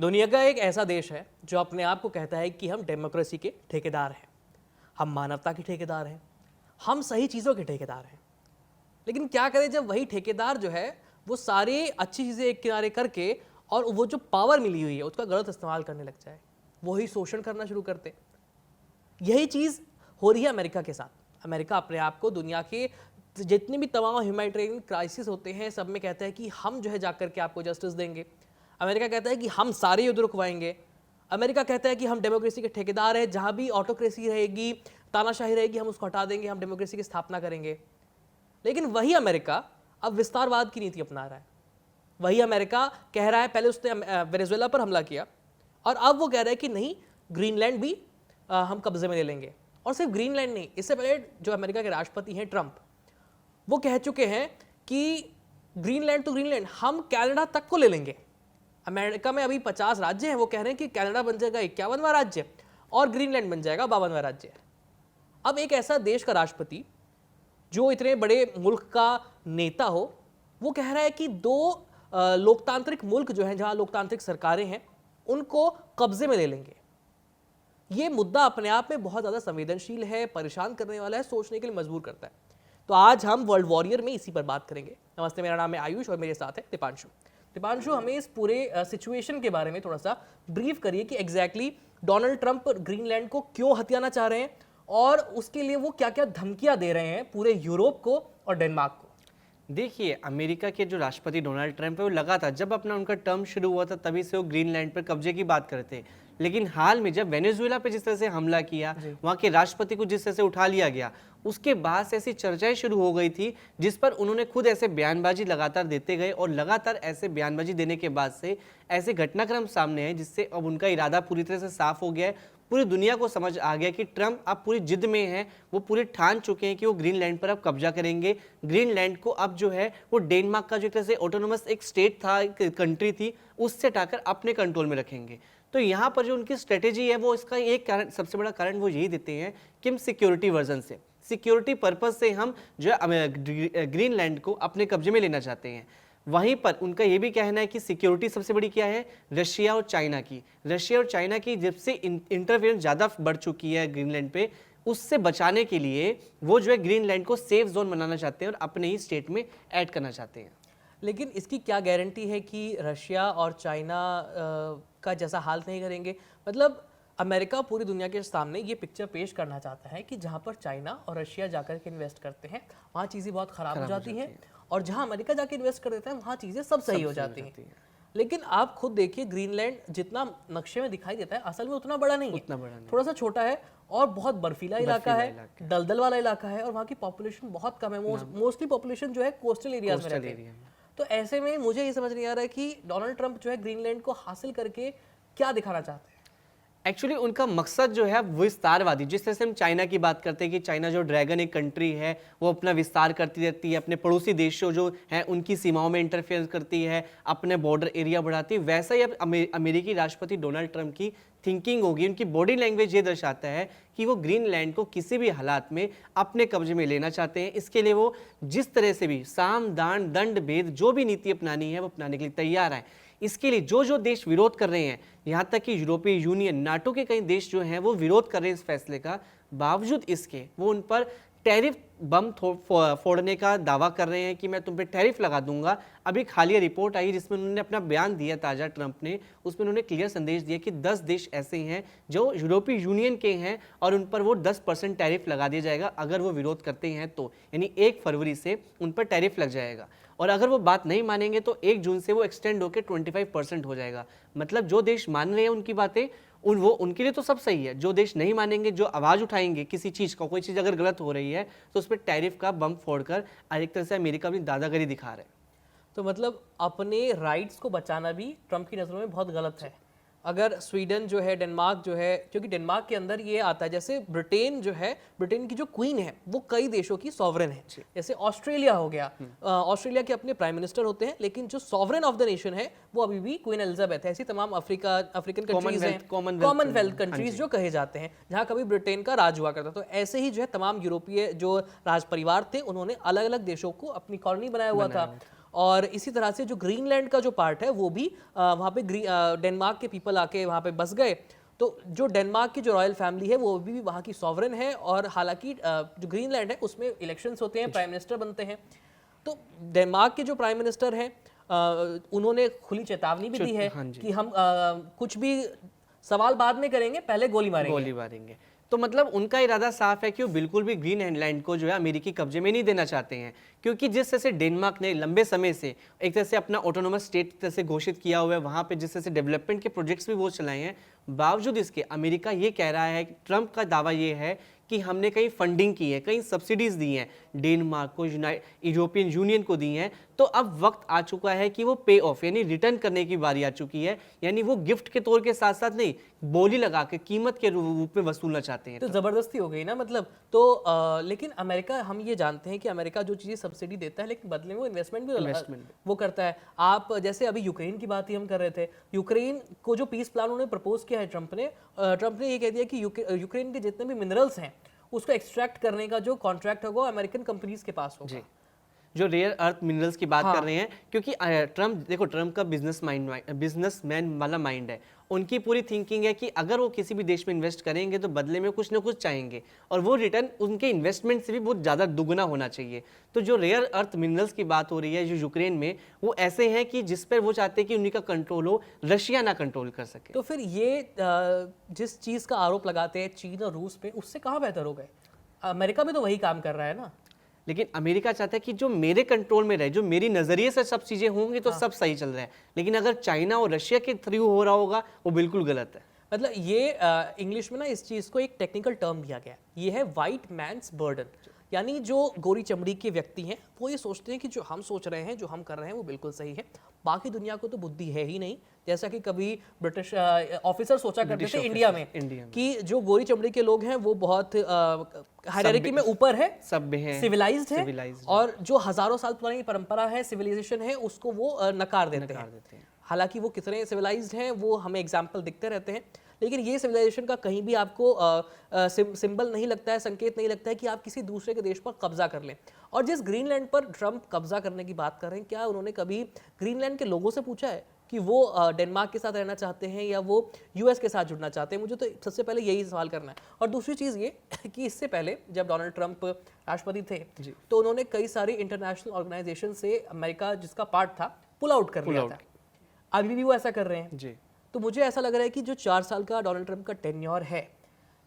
दुनिया का एक ऐसा देश है जो अपने आप को कहता है कि हम डेमोक्रेसी के ठेकेदार हैं, हम मानवता के ठेकेदार हैं, हम सही चीज़ों के ठेकेदार हैं। लेकिन क्या करें जब वही ठेकेदार जो है वो सारी अच्छी चीज़ें एक किनारे करके और वो जो पावर मिली हुई है उसका गलत इस्तेमाल करने लग जाए, वही शोषण करना शुरू करते। यही चीज़ हो रही है अमेरिका के साथ। अमेरिका अपने आप को दुनिया के जितने भी तमाम ह्यूमैनिटेरियन क्राइसिस होते हैं सब में कहता है कि हम जो है जाकर के आपको जस्टिस देंगे। अमेरिका कहता है कि हम सारे युद्ध रुकवाएंगे। अमेरिका कहता है कि हम डेमोक्रेसी के ठेकेदार हैं, जहाँ भी ऑटोक्रेसी रहेगी, तानाशाही रहेगी, हम उसको हटा देंगे, हम डेमोक्रेसी की स्थापना करेंगे। लेकिन वही अमेरिका अब विस्तारवाद की नीति अपना रहा है। वही अमेरिका कह रहा है, पहले उसने वेनेजुएला पर हमला किया और अब वो कह रहा है कि नहीं, ग्रीनलैंड भी हम कब्जे में ले लेंगे। और सिर्फ ग्रीनलैंड नहीं, इससे पहले जो अमेरिका के राष्ट्रपति हैं ट्रंप, वो कह चुके हैं कि ग्रीनलैंड तो ग्रीनलैंड, हम कनाडा तक को ले लेंगे। अमेरिका में अभी 50 राज्य हैं, वो कह रहे हैं कि कनाडा बन जाएगा 51वां राज्य और ग्रीनलैंड बन जाएगा 52वां राज्य। अब एक ऐसा देश का राष्ट्रपति जो इतने बड़े मुल्क का नेता हो, वो कह रहा है कि दो लोकतांत्रिक मुल्क जो हैं, जहां लोकतांत्रिक सरकारें हैं, उनको कब्जे में ले लेंगे। ये मुद्दा अपने आप में बहुत ज़्यादा संवेदनशील है, परेशान करने वाला है, सोचने के लिए मजबूर करता है। तो आज हम वर्ल्ड वॉरियर में इसी पर बात करेंगे। नमस्ते, मेरा नाम है आयुष और मेरे साथ है दीपांशु। दीपांशु, हमें इस पूरे सिचुएशन के बारे में थोड़ा सा ब्रीफ करिए कि एग्जैक्टली डोनाल्ड ट्रंप ग्रीनलैंड को क्यों हथियाना चाह रहे हैं और उसके लिए वो क्या क्या धमकियां दे रहे हैं पूरे यूरोप को और डेनमार्क को। देखिए, अमेरिका के जो राष्ट्रपति डोनाल्ड ट्रंप है वो लगातार जब अपना उनका टर्म शुरू हुआ था तभी से वो ग्रीनलैंड पर कब्जे की बात करते हैं। लेकिन हाल में जब वेनेजुएला पे जिस तरह से हमला किया, वहाँ के राष्ट्रपति को जिस तरह से उठा लिया गया, उसके बाद से ऐसी चर्चाएं शुरू हो गई थी जिस पर उन्होंने खुद ऐसे बयानबाजी लगातार देते गए और लगातार ऐसे बयानबाजी देने के बाद से ऐसे घटनाक्रम सामने आए जिससे अब उनका इरादा पूरी तरह से साफ हो गया है। पूरी दुनिया को समझ आ गया कि ट्रंप अब पूरी जिद में हैं, वो पूरे ठान चुके हैं कि वो ग्रीनलैंड पर अब कब्जा करेंगे। ग्रीनलैंड को अब जो है वो डेनमार्क का जो एक तरह से ऑटोनोमस एक स्टेट था, एक कंट्री थी, उससे हटाकर अपने कंट्रोल में रखेंगे। तो यहाँ पर जो उनकी स्ट्रेटेजी है वो इसका एक कारण, सबसे बड़ा कारण वो यही देते हैं कि हम सिक्योरिटी वर्जन से, सिक्योरिटी पर्पज से हम जो है ग्रीनलैंड को अपने कब्जे में लेना चाहते हैं। वहीं पर उनका ये भी कहना है कि सिक्योरिटी सबसे बड़ी क्या है, रशिया और चाइना की। रशिया और चाइना की जब से इंटरफेरेंस ज़्यादा बढ़ चुकी है ग्रीनलैंड पे, उससे बचाने के लिए वो जो है ग्रीनलैंड को सेफ जोन बनाना चाहते हैं और अपने ही स्टेट में ऐड करना चाहते हैं। लेकिन इसकी क्या गारंटी है कि रशिया और चाइना का जैसा हाल नहीं करेंगे? मतलब अमेरिका पूरी दुनिया के सामने ये पिक्चर पेश करना चाहता है कि जहाँ पर चाइना और रशिया जाकर के इन्वेस्ट करते हैं वहाँ चीज़ें बहुत ख़राब हो जाती हैं, और जहाँ अमेरिका जाके इन्वेस्ट कर देता है वहाँ चीज़ें सब सही हो जाती हैं। लेकिन आप खुद देखिए, ग्रीनलैंड जितना नक्शे में दिखाई देता है असल में उतना बड़ा नहीं है, थोड़ा सा छोटा है और बहुत बर्फीला इलाका है, दलदल वाला इलाका है और वहाँ की पॉपुलेशन बहुत कम है। मोस्टली पॉपुलेशन जो है कोस्टल एरियाज में रहती है। तो ऐसे में मुझे ये समझ नहीं आ रहा है कि डोनाल्ड ट्रंप जो है ग्रीनलैंड को हासिल करके क्या दिखाना चाहते हैं। एक्चुअली उनका मकसद जो है विस्तारवादी, जिस तरह से हम चाइना की बात करते हैं कि चाइना जो ड्रैगन एक कंट्री है वो अपना विस्तार करती रहती है, अपने पड़ोसी देशों जो हैं उनकी सीमाओं में इंटरफेयर करती है, अपने बॉर्डर एरिया बढ़ाती है, वैसा ही अब अमेरिकी राष्ट्रपति डोनाल्ड ट्रंप की थिंकिंग होगी। उनकी बॉडी लैंग्वेज ये दर्शाता है कि वो ग्रीनलैंड को किसी भी हालात में अपने कब्जे में लेना चाहते हैं। इसके लिए वो जिस तरह से भी साम दान दंड भेद जो भी नीति अपनानी है वो अपनाने के लिए तैयार है। इसके लिए जो जो देश विरोध कर रहे हैं, यहाँ तक कि यूरोपीय यूनियन, नाटो के कई देश जो हैं वो विरोध कर रहे हैं इस फैसले का, बावजूद इसके वो उन पर टैरिफ बम फोड़ने का दावा कर रहे हैं कि मैं तुम पे टैरिफ लगा दूंगा। अभी एक हालिया रिपोर्ट आई जिसमें उन्होंने अपना बयान दिया ताज़ा ट्रंप ने, उसमें उन्होंने क्लियर संदेश दिया कि 10 देश ऐसे हैं जो यूरोपीय यूनियन के हैं और उन पर वो 10% टैरिफ लगा दिया जाएगा अगर वो विरोध करते हैं तो, यानी 1 फरवरी से उन पर टैरिफ लग जाएगा। और अगर वो बात नहीं मानेंगे तो 1 जून से वो एक्सटेंड होकर 25% हो जाएगा। मतलब जो देश मान रहे हैं उनकी बातें, उनके लिए तो सब सही है। जो देश नहीं मानेंगे, जो आवाज़ उठाएंगे किसी चीज़ का, कोई चीज़ अगर गलत हो रही है तो उस पर टैरिफ का बम फोड़कर एक तरह से अमेरिका अपनी दादागिरी दिखा रहा है। तो मतलब अपने राइट्स को बचाना भी ट्रंप की नज़रों में बहुत गलत है। अगर स्वीडन जो है, डेनमार्क जो है, क्योंकि डेनमार्क के अंदर ये आता है, जैसे ब्रिटेन जो है, ब्रिटेन की जो क्वीन है वो कई देशों की सॉवरेन है। जैसे ऑस्ट्रेलिया हो गया, ऑस्ट्रेलिया के अपने प्राइम मिनिस्टर होते हैं, लेकिन जो सॉवरेन ऑफ द नेशन है वो अभी भी क्वीन एलिजाबेथ है। ऐसी तमाम अफ्रीकन कंट्रीज हैं, कॉमनवेल्थ कंट्रीज जो कहे जाते हैं, जहाँ कभी ब्रिटेन का राज हुआ करता। तो ऐसे ही जो है तमाम यूरोपीय जो राज परिवार थे उन्होंने अलग अलग देशों को अपनी कॉलोनी बनाया हुआ था। और इसी तरह से जो ग्रीनलैंड का जो पार्ट है वो भी वहाँ पे डेनमार्क के पीपल आके वहाँ पे बस गए। तो जो डेनमार्क की जो रॉयल फैमिली है वो भी वहाँ की सॉवरेन है, और हालांकि जो ग्रीनलैंड है उसमें इलेक्शंस होते हैं, प्राइम मिनिस्टर बनते हैं। तो डेनमार्क के जो प्राइम मिनिस्टर हैं उन्होंने खुली चेतावनी भी दी है कि हम कुछ भी सवाल बाद में करेंगे, पहले गोली मारेंगे। तो मतलब उनका इरादा साफ है कि वो बिल्कुल भी ग्रीनलैंड को जो है अमेरिकी कब्जे में नहीं देना चाहते हैं, क्योंकि जिस तरह से डेनमार्क ने लंबे समय से एक तरह से अपना ऑटोनोमस स्टेट तरह से घोषित किया हुआ है, वहाँ पे जिस तरह से डेवलपमेंट के प्रोजेक्ट्स भी वो चलाए हैं, बावजूद इसके अमेरिका ये कह रहा है, ट्रंप का दावा ये है कि हमने कहीं फंडिंग की है, कहीं सब्सिडीज दी हैं, डेनमार्क को, यूरोपियन यूनियन को दी हैं, तो अब वक्त आ चुका है कि वो पे ऑफ यानी रिटर्न करने की बारी आ चुकी है। यानी वो गिफ्ट के तौर के साथ साथ नहीं, बोली लगा के कीमत के रूप में वसूलना चाहते हैं। तो जबरदस्ती हो गई ना, मतलब तो लेकिन अमेरिका, हम ये जानते हैं कि अमेरिका जो चीज़ें सब्सिडी देता है लेकिन बदले में वो इन्वेस्टमेंट भी वो करता है। आप जैसे अभी यूक्रेन की बात ही हम कर रहे थे, यूक्रेन को जो पीस प्लान उन्होंने प्रपोज किया है ट्रंप ने ये कह दिया कि यूक्रेन के जितने भी मिनरल्स हैं उसको एक्सट्रैक्ट करने का जो कॉन्ट्रैक्ट होगा अमेरिकन कंपनीज के पास होगा, जो रेयर अर्थ मिनरल्स की बात कर रहे हैं। क्योंकि ट्रंप का बिजनेसमैन वाला माइंड है, उनकी पूरी थिंकिंग है कि अगर वो किसी भी देश में इन्वेस्ट करेंगे तो बदले में कुछ ना कुछ चाहेंगे, और वो रिटर्न उनके इन्वेस्टमेंट से भी बहुत ज़्यादा दुगना होना चाहिए। तो जो रेयर अर्थ मिनरल्स की बात हो रही है जो यूक्रेन में, वो ऐसे हैं कि जिस पर वो चाहते हैं कि उन्हीं का कंट्रोल हो, रशिया ना कंट्रोल कर सके। तो फिर ये जिस चीज़ का आरोप लगाते हैं चीन और रूस पे, उससे कहाँ बेहतर हो गए? अमेरिका भी तो वही काम कर रहा है ना। लेकिन अमेरिका चाहता है कि जो मेरे कंट्रोल में रहे, जो मेरी नजरिए से सब चीजें होंगी तो सब सही चल रहा है, लेकिन अगर चाइना और रशिया के थ्रू हो रहा होगा वो बिल्कुल गलत है। मतलब ये इंग्लिश में ना इस चीज़ को एक टेक्निकल टर्म दिया गया है, ये है वाइट मैन्स बर्डन। यानी जो गोरी चमड़ी के व्यक्ति हैं वो ये सोचते हैं कि जो हम सोच रहे हैं, जो हम कर रहे हैं वो बिल्कुल सही है, बाकी दुनिया को तो बुद्धि है ही नहीं। जैसा कि कभी ब्रिटिश ऑफिसर सोचा करते थे इंडिया में कि जो गोरी चमड़ी के लोग हैं वो बहुत हायरार्की में ऊपर है, सब हैं, सिविलाइज्ड है, और जो हजारों साल पुरानी परंपरा है, सिविलाइजेशन है, उसको वो नकार देते हैं। हालांकि वो कितने सिविलाइज्ड हैं वो हमें एग्जाम्पल दिखते रहते हैं, लेकिन ये सिविलाइजेशन का कहीं भी आपको सिंबल नहीं लगता है, संकेत नहीं लगता है कि आप किसी दूसरे के देश पर कब्जा कर लें। और जिस ग्रीनलैंड पर ट्रंप कब्जा करने की बात कर रहे हैं, क्या उन्होंने कभी ग्रीनलैंड के लोगों से पूछा है कि वो डेनमार्क के साथ रहना चाहते हैं या वो यूएस के साथ जुड़ना चाहते हैं? मुझे तो सबसे पहले यही सवाल करना है। और दूसरी चीज़ ये कि इससे पहले जब डोनाल्ड ट्रंप राष्ट्रपति थे तो उन्होंने कई सारी इंटरनेशनल ऑर्गेनाइजेशन से अमेरिका जिसका पार्ट था पुल आउट कर लिया था। अभी भी वो ऐसा कर रहे हैं जी। तो मुझे ऐसा लग रहा है कि जो 4 साल का डोनाल्ड ट्रंप का टेन्योर है,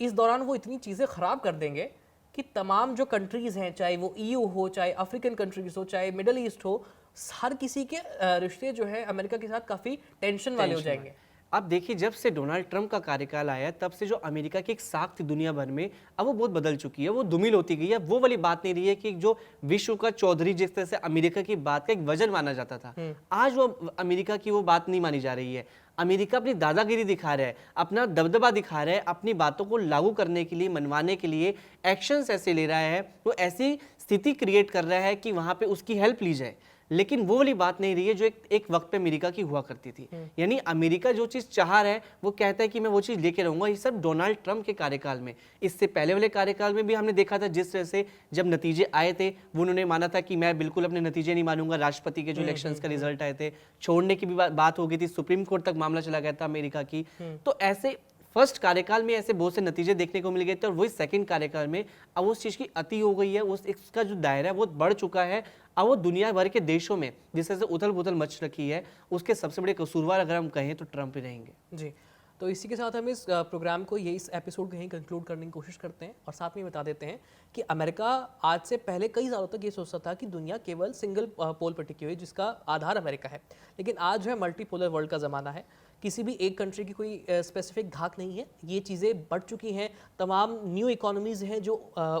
इस दौरान वो इतनी चीज़ें ख़राब कर देंगे कि तमाम जो कंट्रीज़ हैं, चाहे वो EU हो, चाहे अफ्रीकन कंट्रीज़ हो, चाहे मिडल ईस्ट हो, हर किसी के रिश्ते जो है अमेरिका के साथ काफ़ी टेंशन वाले हो जाएंगे। अब देखिए, जब से डोनाल्ड ट्रंप का कार्यकाल आया तब से जो अमेरिका की एक साख थी दुनिया भर में, अब वो बहुत बदल चुकी है, वो धूमिल होती गई है। वो वाली बात नहीं रही है कि जो विश्व का चौधरी जिस तरह से अमेरिका की बात का एक वजन माना जाता था, आज वो अमेरिका की वो बात नहीं मानी जा रही है। अमेरिका अपनी दादागिरी दिखा रहा है, अपना दबदबा दिखा रहा है, अपनी बातों को लागू करने के लिए, मनवाने के लिए एक्शंस ऐसे ले रहा है, वो ऐसी स्थिति क्रिएट कर रहा है कि वहाँ पे उसकी हेल्प ली जाए। लेकिन वो वाली बात नहीं रही है जो एक वक्त पे अमेरिका की हुआ करती थी। यानी अमेरिका जो चीज़ चाह रहा है वो कहता है कि मैं वो चीज़ लेके रहूंगा। ये सब डोनाल्ड ट्रंप के कार्यकाल में, इससे पहले वाले कार्यकाल में भी हमने देखा था जिस तरह से जब नतीजे आए थे वो उन्होंने माना था कि मैं बिल्कुल अपने नतीजे नहीं मानूंगा। राष्ट्रपति के जो इलेक्शंस का रिजल्ट आए थे, छोड़ने की भी बात हो गई थी, सुप्रीम कोर्ट तक मामला चला गया था अमेरिका की। तो ऐसे फर्स्ट कार्यकाल में ऐसे बहुत से नतीजे देखने को मिल गए थे, और वही सेकंड कार्यकाल में अब उस चीज़ की अति हो गई है, उसका जो दायरा है वो बढ़ चुका है। अब वो दुनिया भर के देशों में जिस तरह से उथल पुथल मच रखी है, उसके सबसे बड़े कसूरवार अगर हम कहें तो ट्रंप ही रहेंगे जी। तो इसी के साथ हम इस प्रोग्राम को, ये इस एपिसोड को यहीं कंक्लूड करने की कोशिश करते हैं, और साथ में बता देते हैं कि अमेरिका आज से पहले कई सालों तक ये सोचता था कि दुनिया केवल सिंगल पोल पर टिकी हुई है जिसका आधार अमेरिका है, लेकिन आज जो है मल्टीपोलर वर्ल्ड का ज़माना है। किसी भी एक कंट्री की कोई स्पेसिफिक धाक नहीं है, ये चीज़ें बढ़ चुकी हैं। तमाम न्यू इकोनॉमीज़ हैं जो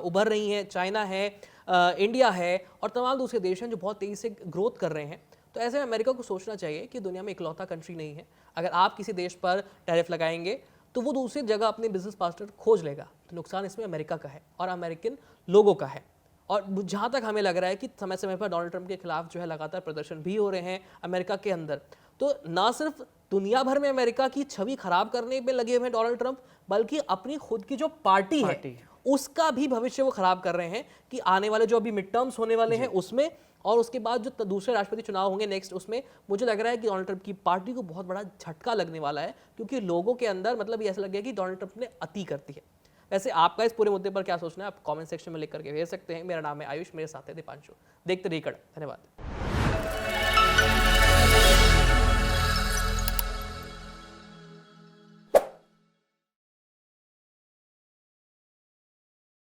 उभर रही हैं, चाइना है, इंडिया है, और तमाम दूसरे देश हैं जो बहुत तेज़ी से ग्रोथ कर रहे हैं। तो ऐसे में अमेरिका को सोचना चाहिए कि दुनिया में इकलौता कंट्री नहीं है। अगर आप किसी देश पर टैरिफ लगाएंगे तो वो दूसरी जगह अपने बिजनेस पार्टनर खोज लेगा, तो नुकसान इसमें अमेरिका का है और अमेरिकन लोगों का है। और जहाँ तक हमें लग रहा है कि समय समय पर डोनाल्ड ट्रंप के खिलाफ जो है लगातार प्रदर्शन भी हो रहे हैं अमेरिका के अंदर, तो ना सिर्फ दुनिया भर में अमेरिका की छवि खराब करने में लगे हुए हैं डोनाल्ड ट्रंप, बल्कि अपनी खुद की जो पार्टी है उसका भी भविष्य वो खराब कर रहे हैं कि आने वाले जो अभी मिड टर्म्स होने वाले हैं उसमें, और उसके बाद जो दूसरे राष्ट्रपति चुनाव होंगे नेक्स्ट, उसमें मुझे लग रहा है कि डोनाल्ड ट्रंप की पार्टी को बहुत बड़ा झटका लगने वाला है, क्योंकि लोगों के अंदर मतलब ये ऐसा लग गया कि डोनाल्ड ट्रंप ने अति करती है। वैसे आपका इस पूरे मुद्दे पर क्या सोचना है, आप कमेंट सेक्शन में लिख करके भेज सकते हैं। मेरा नाम है आयुष, मेरे साथ है दीपांशु। देखते रहिए कड़ा। धन्यवाद।